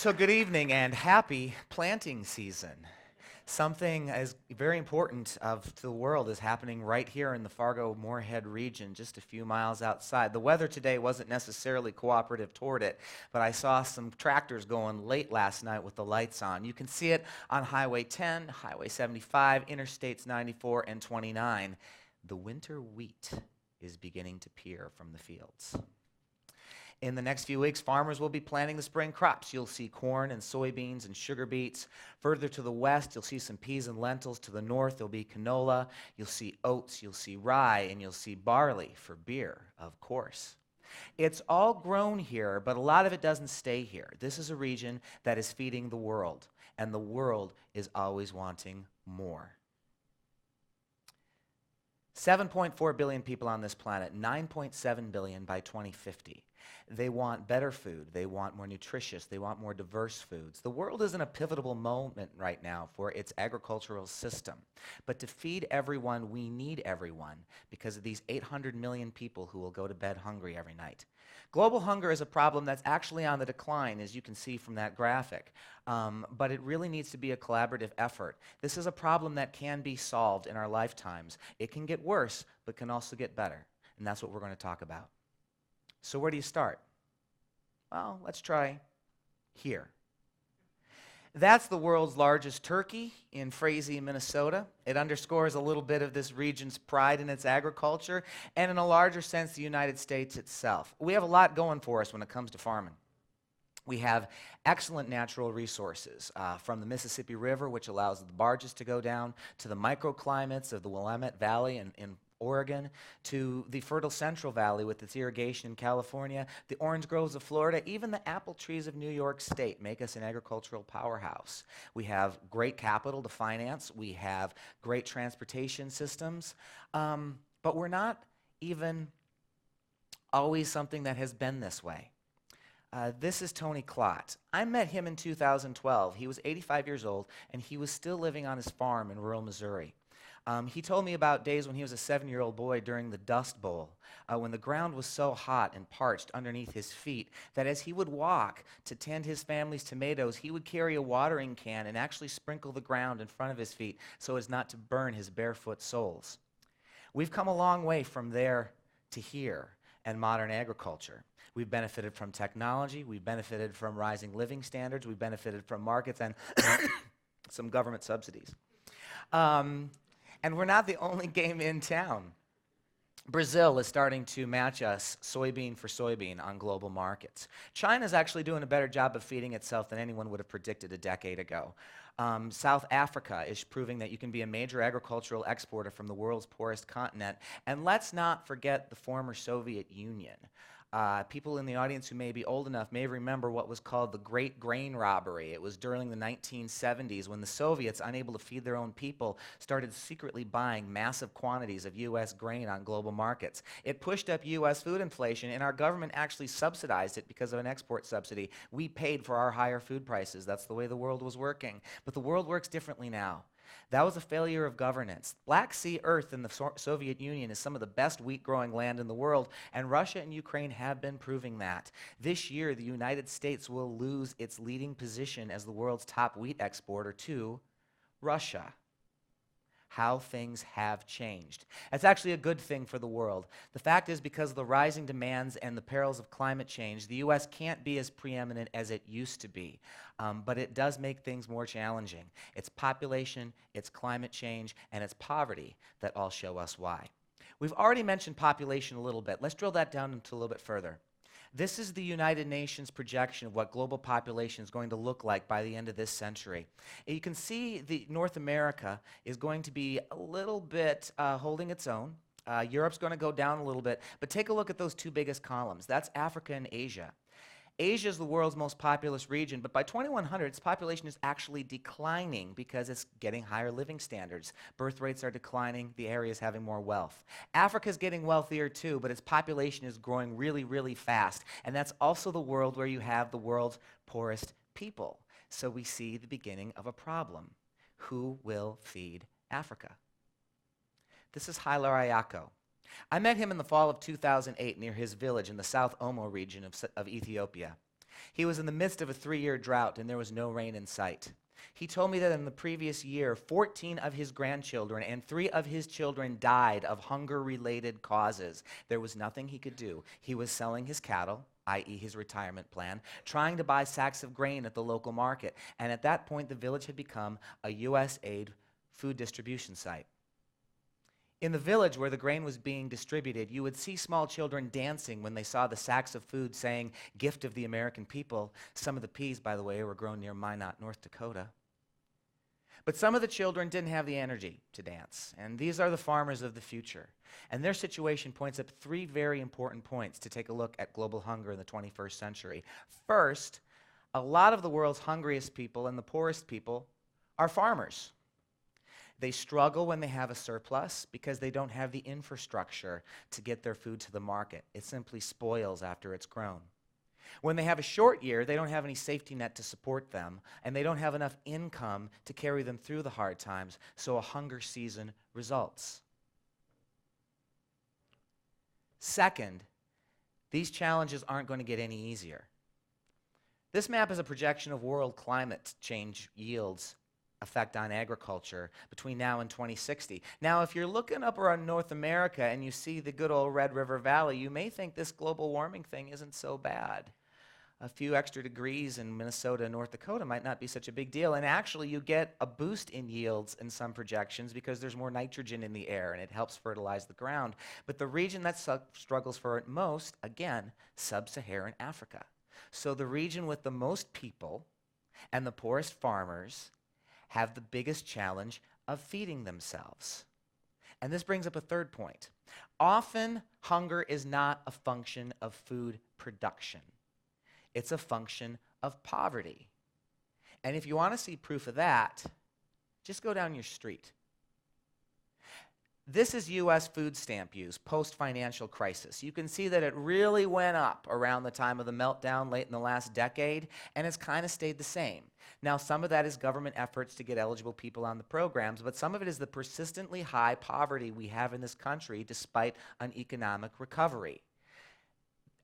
So good evening and happy planting season. Something as very important to the world is happening right here in the Fargo-Moorhead region, just a few miles outside. The weather today wasn't necessarily cooperative toward it, but I saw some tractors going late last night with the lights on. You can see it on Highway 10, Highway 75, Interstates 94 and 29. The winter wheat is beginning to peer from the fields. In the next few weeks, farmers will be planting the spring crops. You'll see corn and soybeans and sugar beets. Further to the west, you'll see some peas and lentils. To the north, there'll be canola. You'll see oats, you'll see rye, and you'll see barley for beer, of course. It's all grown here, but a lot of it doesn't stay here. This is a region that is feeding the world, and the world is always wanting more. 7.4 billion people on this planet, 9.7 billion by 2050. They want better food, they want more nutritious, they want more diverse foods. The world is in a pivotal moment right now for its agricultural system. But to feed everyone, we need everyone because of these 800 million people who will go to bed hungry every night. Global hunger is a problem that's actually on the decline, as you can see from that graphic. But it really needs to be a collaborative effort. This is a problem that can be solved in our lifetimes. It can get worse, but can also get better. And that's what we're going to talk about. So where do you start? Well, let's try here. That's the world's largest turkey in Frazee, Minnesota. It underscores a little bit of this region's pride in its agriculture, and in a larger sense, the United States itself. We have a lot going for us when it comes to farming. We have excellent natural resources, from the Mississippi River, which allows the barges to go down, to the microclimates of the Willamette Valley in Oregon, to the fertile Central Valley with its irrigation in California, the orange groves of Florida, even the apple trees of New York State make us an agricultural powerhouse. We have great capital to finance, we have great transportation systems, but we're not even always something that has been this way. This is Tony Klott. I met him in 2012. He was 85 years old, and he was still living on his farm in rural Missouri. He told me about days when he was a 7-year-old boy during the Dust Bowl, when the ground was so hot and parched underneath his feet that as he would walk to tend his family's tomatoes, he would carry a watering can and actually sprinkle the ground in front of his feet so as not to burn his barefoot soles. We've come a long way from there to here and modern agriculture. We've benefited from technology, we've benefited from rising living standards, we've benefited from markets and some government subsidies. And we're not the only game in town. Brazil is starting to match us soybean for soybean on global markets. China's actually doing a better job of feeding itself than anyone would have predicted a decade ago. South Africa is proving that you can be a major agricultural exporter from the world's poorest continent. And let's not forget the former Soviet Union. People in the audience who may be old enough may remember what was called the Great Grain Robbery. It was during the 1970s when the Soviets, unable to feed their own people, started secretly buying massive quantities of U.S. grain on global markets. It pushed up U.S. food inflation, and our government actually subsidized it because of an export subsidy. We paid for our higher food prices. That's the way the world was working. But the world works differently now. That was a failure of governance. Black Sea Earth in the Soviet Union is some of the best wheat-growing land in the world, and Russia and Ukraine have been proving that. This year, the United States will lose its leading position as the world's top wheat exporter to Russia. How things have changed. That's actually a good thing for the world. The fact is, because of the rising demands and the perils of climate change, the U.S. can't be as preeminent as it used to be. But it does make things more challenging. It's population, it's climate change, and it's poverty that all show us why. We've already mentioned population a little bit. Let's drill that down into a little bit further. This is the United Nations projection of what global population is going to look like by the end of this century. You can see the North America is going to be a little bit holding its own. Europe's going to go down a little bit, but take a look at those two biggest columns. That's Africa and Asia. Asia is the world's most populous region, but by 2100, its population is actually declining because it's getting higher living standards. Birth rates are declining, the area is having more wealth. Africa is getting wealthier too, but its population is growing really, really fast. And that's also the world where you have the world's poorest people. So we see the beginning of a problem. Who will feed Africa? This is Haile Ayako. I met him in the fall of 2008 near his village in the South Omo region of Ethiopia. He was in the midst of a 3-year drought, and there was no rain in sight. He told me that in the previous year, 14 of his grandchildren and 3 of his children died of hunger-related causes. There was nothing he could do. He was selling his cattle, i.e. his retirement plan, trying to buy sacks of grain at the local market. And at that point, the village had become a U.S. aid food distribution site. In the village where the grain was being distributed, you would see small children dancing when they saw the sacks of food saying, "Gift of the American people." Some of the peas, by the way, were grown near Minot, North Dakota. But some of the children didn't have the energy to dance, and these are the farmers of the future. And their situation points up 3 very important points to take a look at global hunger in the 21st century. First, a lot of the world's hungriest people and the poorest people are farmers. They struggle when they have a surplus because they don't have the infrastructure to get their food to the market. It simply spoils after it's grown. When they have a short year, they don't have any safety net to support them, and they don't have enough income to carry them through the hard times, so a hunger season results. Second, these challenges aren't going to get any easier. This map is a projection of world climate change yields effect on agriculture between now and 2060. Now, if you're looking up around North America and you see the good old Red River Valley, you may think this global warming thing isn't so bad. A few extra degrees in Minnesota and North Dakota might not be such a big deal. And actually, you get a boost in yields in some projections because there's more nitrogen in the air and it helps fertilize the ground. But the region that struggles for it most, again, sub-Saharan Africa. So the region with the most people and the poorest farmers have the biggest challenge of feeding themselves. And this brings up a third point. Often, hunger is not a function of food production. It's a function of poverty. And if you want to see proof of that, just go down your street. This is U.S. food stamp use post-financial crisis. You can see that it really went up around the time of the meltdown late in the last decade, and it's kind of stayed the same. Now, some of that is government efforts to get eligible people on the programs, but some of it is the persistently high poverty we have in this country despite an economic recovery.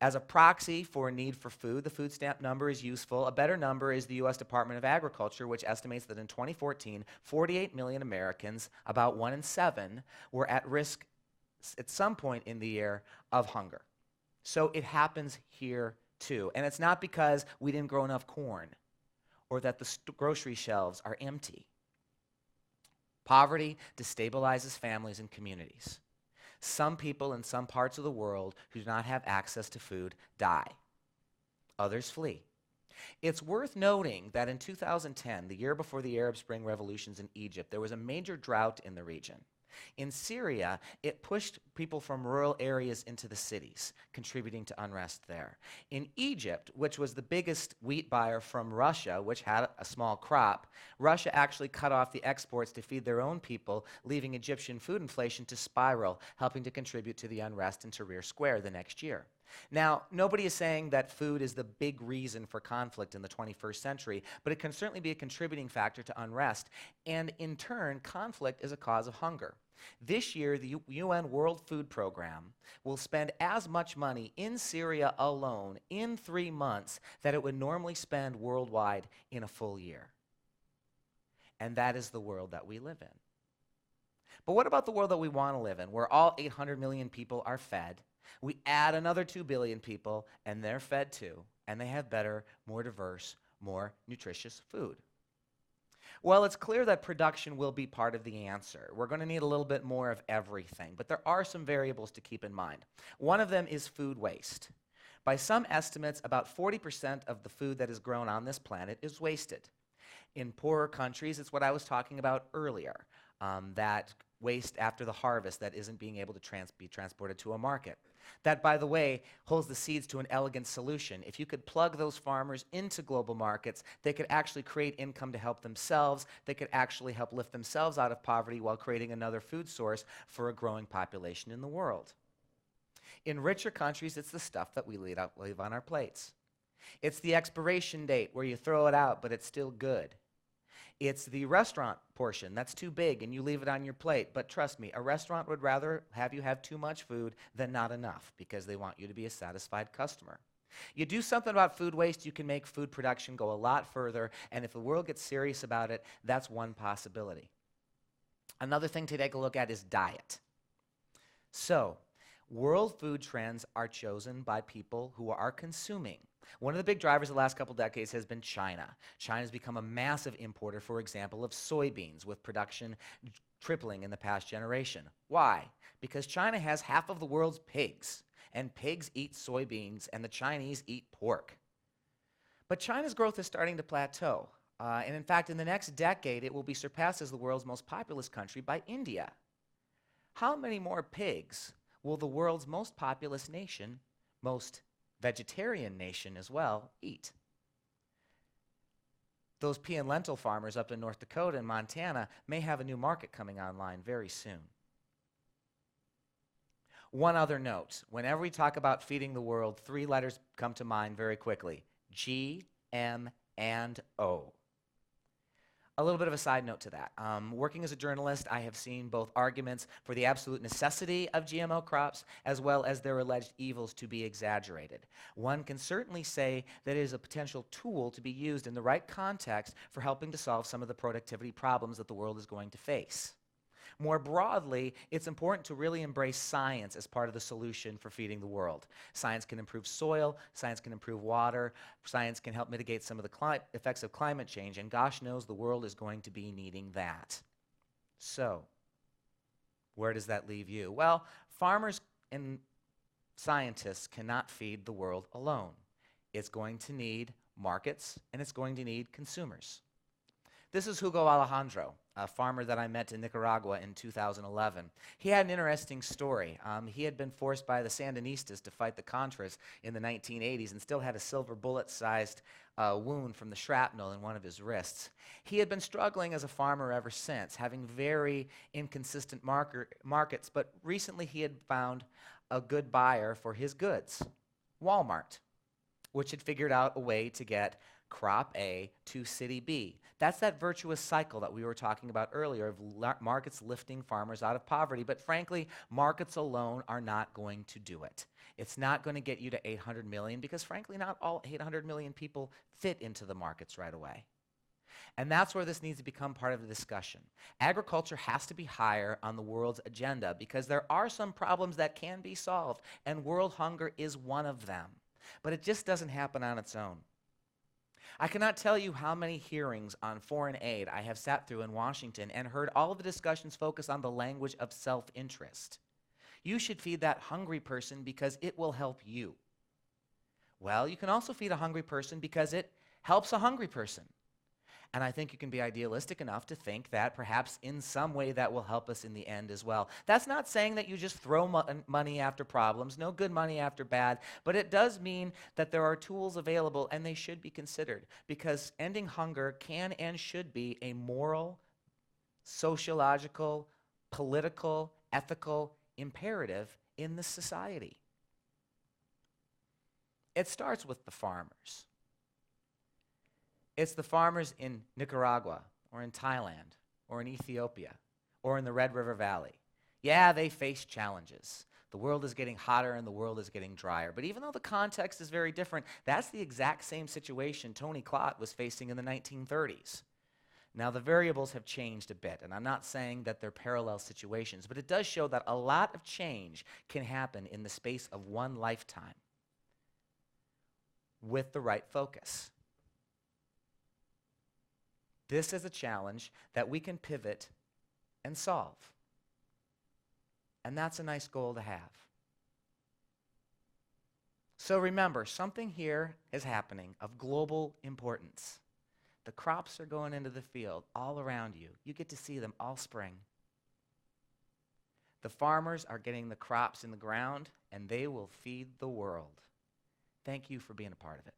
As a proxy for a need for food, the food stamp number is useful. A better number is the U.S. Department of Agriculture, which estimates that in 2014, 48 million Americans, about 1 in 7, were at risk at some point in the year of hunger. So it happens here too. And it's not because we didn't grow enough corn or that the grocery shelves are empty. Poverty destabilizes families and communities. Some people in some parts of the world who do not have access to food die. Others flee. It's worth noting that in 2010, the year before the Arab Spring revolutions in Egypt, there was a major drought in the region. In Syria, it pushed people from rural areas into the cities, contributing to unrest there. In Egypt, which was the biggest wheat buyer from Russia, which had a small crop, Russia actually cut off the exports to feed their own people, leaving Egyptian food inflation to spiral, helping to contribute to the unrest in Tahrir Square the next year. Now, nobody is saying that food is the big reason for conflict in the 21st century, but it can certainly be a contributing factor to unrest, and in turn, conflict is a cause of hunger. This year, the UN World Food Program will spend as much money in Syria alone in 3 months that it would normally spend worldwide in a full year. And that is the world that we live in. But what about the world that we want to live in, where all 800 million people are fed? We add another 2 billion people, and they're fed too, and they have better, more diverse, more nutritious food. Well, it's clear that production will be part of the answer. We're going to need a little bit more of everything, but there are some variables to keep in mind. One of them is food waste. By some estimates, about 40% of the food that is grown on this planet is wasted. In poorer countries, it's what I was talking about earlier, that waste after the harvest that isn't being able to be transported to a market. That, by the way, holds the seeds to an elegant solution. If you could plug those farmers into global markets, they could actually create income to help themselves. They could actually help lift themselves out of poverty while creating another food source for a growing population in the world. In richer countries, it's the stuff that we leave on our plates. It's the expiration date where you throw it out, but it's still good. It's the restaurant portion that's too big and you leave it on your plate. But trust me, a restaurant would rather have you have too much food than not enough because they want you to be a satisfied customer. You do something about food waste, you can make food production go a lot further, and if the world gets serious about it, that's one possibility. Another thing to take a look at is diet. So, world food trends are chosen by people who are consuming. One of the big drivers the last couple decades has been China. China's become a massive importer, for example, of soybeans, with production tripling in the past generation. Why? Because China has half of the world's pigs, and pigs eat soybeans, and the Chinese eat pork. But China's growth is starting to plateau. And in fact, in the next decade, it will be surpassed as the world's most populous country by India. How many more pigs will the world's most populous nation, most vegetarian nation as well, eat? Those pea and lentil farmers up in North Dakota and Montana may have a new market coming online very soon. One other note, whenever we talk about feeding the world, 3 letters come to mind very quickly: G, M, and O. A little bit of a side note to that. Working as a journalist, I have seen both arguments for the absolute necessity of GMO crops as well as their alleged evils to be exaggerated. One can certainly say that it is a potential tool to be used in the right context for helping to solve some of the productivity problems that the world is going to face. More broadly, it's important to really embrace science as part of the solution for feeding the world. Science can improve soil, science can improve water, science can help mitigate some of the effects of climate change, and gosh knows the world is going to be needing that. So, where does that leave you? Well, farmers and scientists cannot feed the world alone. It's going to need markets, and it's going to need consumers. This is Hugo Alejandro, a farmer that I met in Nicaragua in 2011. He had an interesting story. He had been forced by the Sandinistas to fight the Contras in the 1980s and still had a silver bullet-sized wound from the shrapnel in one of his wrists. He had been struggling as a farmer ever since, having very inconsistent markets, but recently he had found a good buyer for his goods, Walmart, which had figured out a way to get crop A to city B. That's that virtuous cycle that we were talking about earlier of markets lifting farmers out of poverty. But frankly, markets alone are not going to do it. It's not going to get you to 800 million because frankly, not all 800 million people fit into the markets right away. And that's where this needs to become part of the discussion. Agriculture has to be higher on the world's agenda because there are some problems that can be solved, and world hunger is one of them. But it just doesn't happen on its own. I cannot tell you how many hearings on foreign aid I have sat through in Washington and heard all of the discussions focus on the language of self-interest. You should feed that hungry person because it will help you. Well, you can also feed a hungry person because it helps a hungry person. And I think you can be idealistic enough to think that perhaps in some way that will help us in the end as well. That's not saying that you just throw money after problems, no good money after bad, but it does mean that there are tools available and they should be considered because ending hunger can and should be a moral, sociological, political, ethical imperative in the society. It starts with the farmers. It's the farmers in Nicaragua, or in Thailand, or in Ethiopia, or in the Red River Valley. Yeah, they face challenges. The world is getting hotter and the world is getting drier. But even though the context is very different, that's the exact same situation Tony Klott was facing in the 1930s. Now, the variables have changed a bit, and I'm not saying that they're parallel situations, but it does show that a lot of change can happen in the space of one lifetime with the right focus. This is a challenge that we can pivot and solve. And that's a nice goal to have. So remember, something here is happening of global importance. The crops are going into the field all around you. You get to see them all spring. The farmers are getting the crops in the ground, and they will feed the world. Thank you for being a part of it.